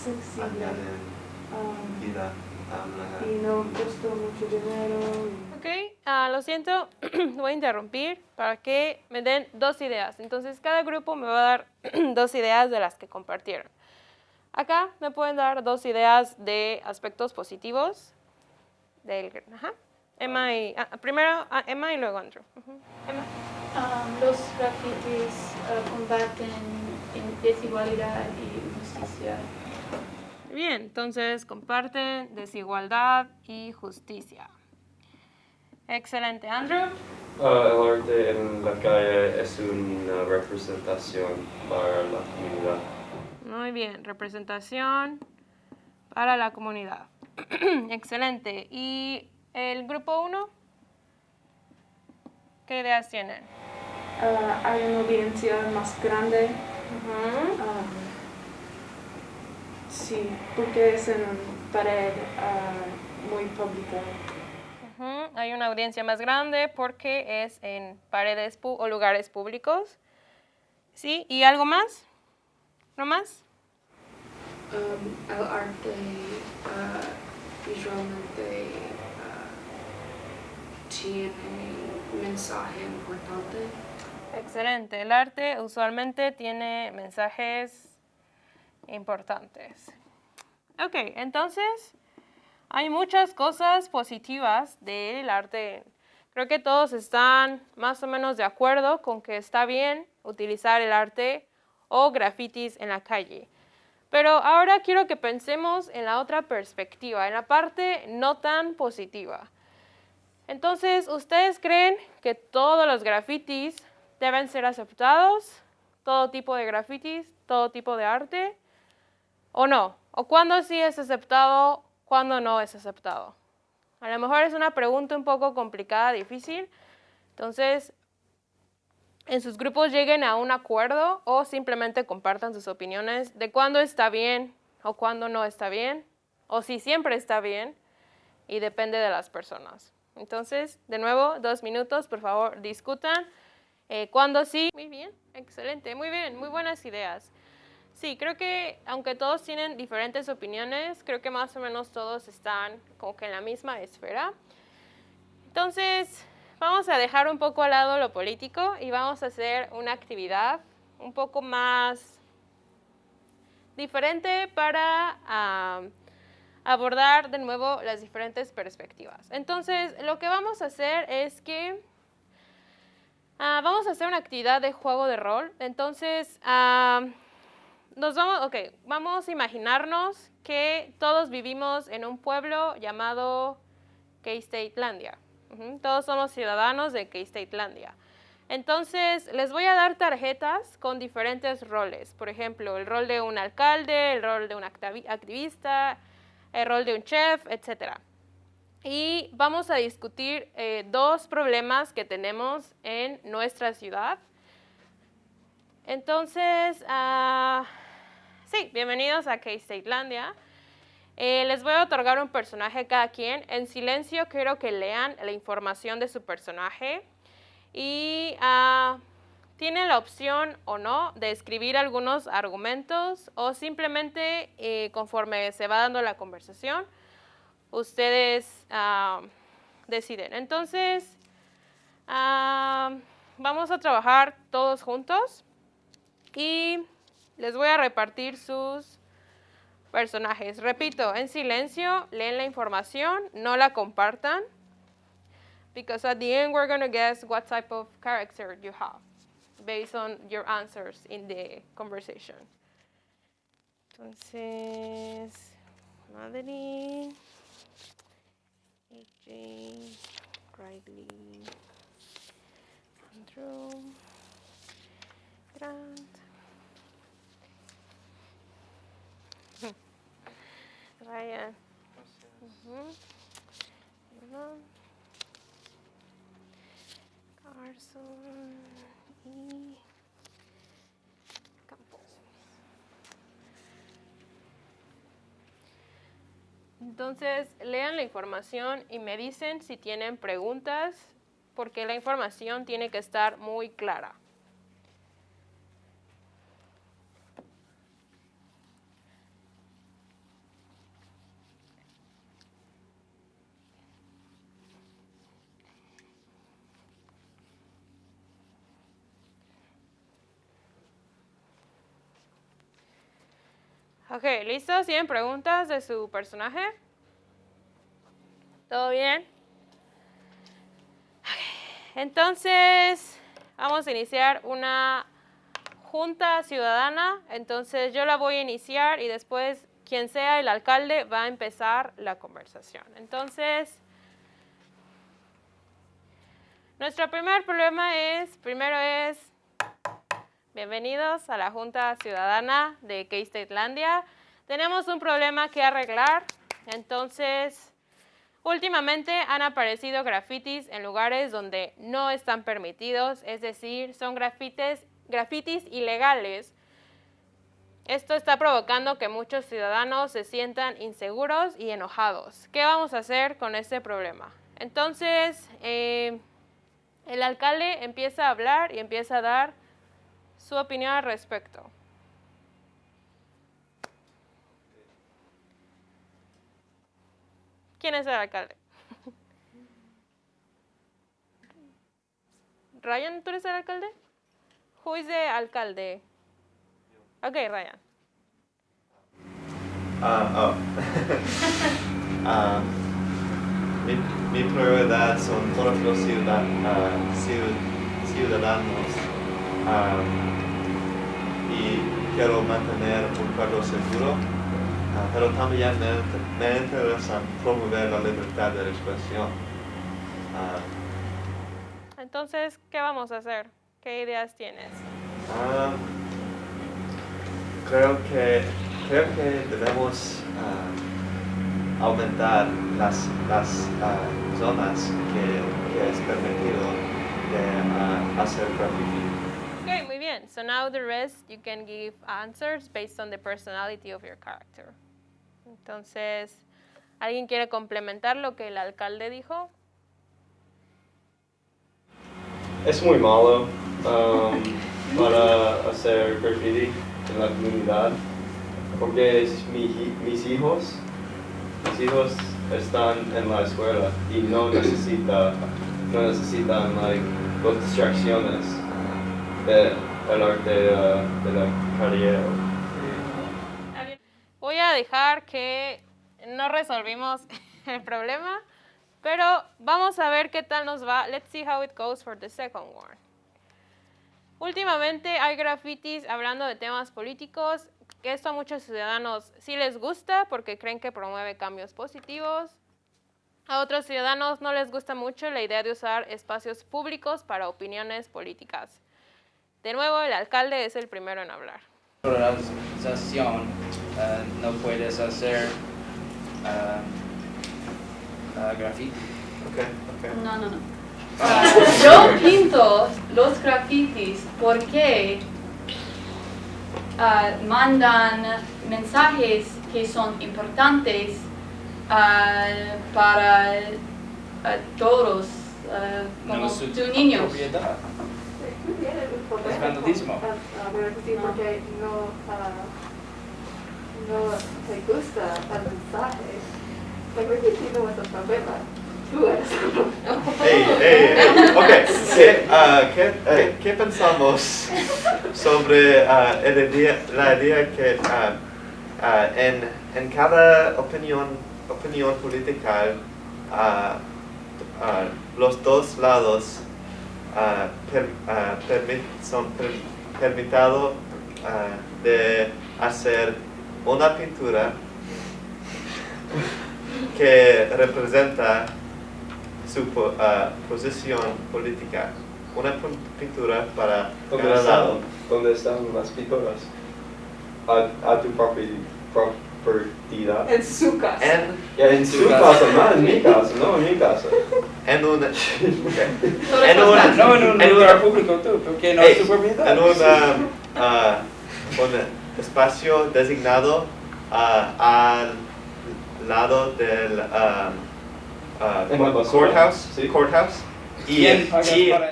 accesible. añaden vida a una... Y no costó mucho dinero. Ok, lo siento, voy a interrumpir para que me den 2 ideas. Entonces, cada grupo me va a dar 2 ideas de las que compartieron. Acá me pueden dar 2 ideas de aspectos positivos del... Ajá. Emma y... primero Emma y luego Andrew. Emma. Los grafitis combaten desigualdad y justicia. Bien, entonces comparten desigualdad y justicia. Excelente. Andrew. El arte en la calle es una representación para la comunidad. Muy bien, representación para la comunidad. Excelente. ¿Y el grupo 1? ¿Qué ideas tienen? Hay una audiencia más grande. Sí, porque es en una pared muy pública. Hay una audiencia más grande porque es en paredes o lugares públicos. ¿Sí? ¿Y algo más? ¿No más? El arte visualmente tiene un mensaje importante. Excelente. El arte usualmente tiene mensajes importantes. Ok, entonces hay muchas cosas positivas del arte. Creo que todos están más o menos de acuerdo con que está bien utilizar el arte o grafitis en la calle. Pero ahora quiero que pensemos en la otra perspectiva, en la parte no tan positiva. Entonces, ¿ustedes creen que todos los grafitis deben ser aceptados? ¿Todo tipo de grafitis? ¿Todo tipo de arte? ¿O no? ¿O cuándo sí es aceptado? ¿Cuándo no es aceptado? A lo mejor es una pregunta un poco complicada, difícil. Entonces, en sus grupos lleguen a un acuerdo o simplemente compartan sus opiniones de cuándo está bien o cuándo no está bien, o si siempre está bien, y depende de las personas. Entonces, de nuevo, 2 minutos, por favor, discutan. ¿Cuándo sí? Muy bien, excelente, muy bien, muy buenas ideas. Sí, creo que aunque todos tienen diferentes opiniones, creo que más o menos todos están como que en la misma esfera. Entonces, vamos a dejar un poco al lado lo político y vamos a hacer una actividad un poco más diferente para abordar de nuevo las diferentes perspectivas. Entonces, lo que vamos a hacer es que vamos a hacer una actividad de juego de rol. Entonces, vamos a imaginarnos que todos vivimos en un pueblo llamado K-Statelandia. Todos somos ciudadanos de K-Statelandia. Entonces, les voy a dar tarjetas con diferentes roles. Por ejemplo, el rol de un alcalde, el rol de un activista, el rol de un chef, etc. Y vamos a discutir 2 problemas que tenemos en nuestra ciudad. Entonces, sí, bienvenidos a K-Statelandia. Les voy a otorgar un personaje a cada quien. En silencio quiero que lean la información de su personaje. Y tienen la opción o no de escribir algunos argumentos o simplemente conforme se va dando la conversación, ustedes deciden. Entonces, vamos a trabajar todos juntos y les voy a repartir sus personajes. Repito, en silencio, leen la información, no la compartan. Because at the end, we're going to guess what type of character you have based on your answers in the conversation. Entonces, Madeline, AJ, Riley, Andrew, Grant, Ryan, Carson y Campos. Entonces, lean la información y me dicen si tienen preguntas, porque la información tiene que estar muy clara. Ok, ¿listos? ¿Tienen preguntas de su personaje? ¿Todo bien? Ok, entonces, vamos a iniciar una junta ciudadana. Entonces, yo la voy a iniciar y después quien sea el alcalde va a empezar la conversación. Entonces, nuestro primer problema primero es, bienvenidos a la Junta Ciudadana de K-Statelandia. Tenemos un problema que arreglar. Entonces, últimamente han aparecido grafitis en lugares donde no están permitidos, es decir, son grafitis ilegales. Esto está provocando que muchos ciudadanos se sientan inseguros y enojados. ¿Qué vamos a hacer con este problema? Entonces, el alcalde empieza a hablar y empieza a dar su opinión al respecto. ¿Quién es el alcalde? Ryan, ¿tú eres el alcalde? Who is the alcalde? Ok, Ryan. Mi prioridad son todos los ciudadanos y quiero mantener un pueblo seguro, pero también me interesa promover la libertad de expresión. Entonces, ¿qué vamos a hacer? ¿Qué ideas tienes? Creo que debemos aumentar las zonas que es permitido de hacer graffiti. Okay, muy bien. So now the rest you can give answers based on the personality of your character. Entonces, ¿alguien quiere complementar lo que el alcalde dijo? Es muy malo para hacer graffiti en la comunidad, porque mis hijos están en la escuela y no necesitan like, las distracciones del arte de la carrera. Voy a dejar que no resolvimos el problema, pero vamos a ver qué tal nos va. Let's see how it goes for the second one. Últimamente hay grafitis hablando de temas políticos, que esto a muchos ciudadanos sí les gusta porque creen que promueve cambios positivos. A otros ciudadanos no les gusta mucho la idea de usar espacios públicos para opiniones políticas. De nuevo, el alcalde es el primero en hablar. Organización, no puedes hacer graffiti. Okay. No. Yo pinto los grafitis porque mandan mensajes que son importantes para todos, como No, tus niños. propiedad. Tú tienes un problema Es vandalismo. porque no te gusta el mensaje. El graffiti no es un problema. Tú eres un problema. Okay. ¿Qué pensamos sobre la idea que en cada opinión política los dos lados son permitidos de hacer una pintura que representa su posición política, una pintura para cada lado. ¿Dónde están las pinturas? A tu propiedad. En su casa. En su casa, no en mi casa, no en mi casa. En un No en un lugar público tú, porque no es tu propiedad. un espacio designado al lado del en la basura. courthouse. Sí. Courthouse. ¿Quién paga Y para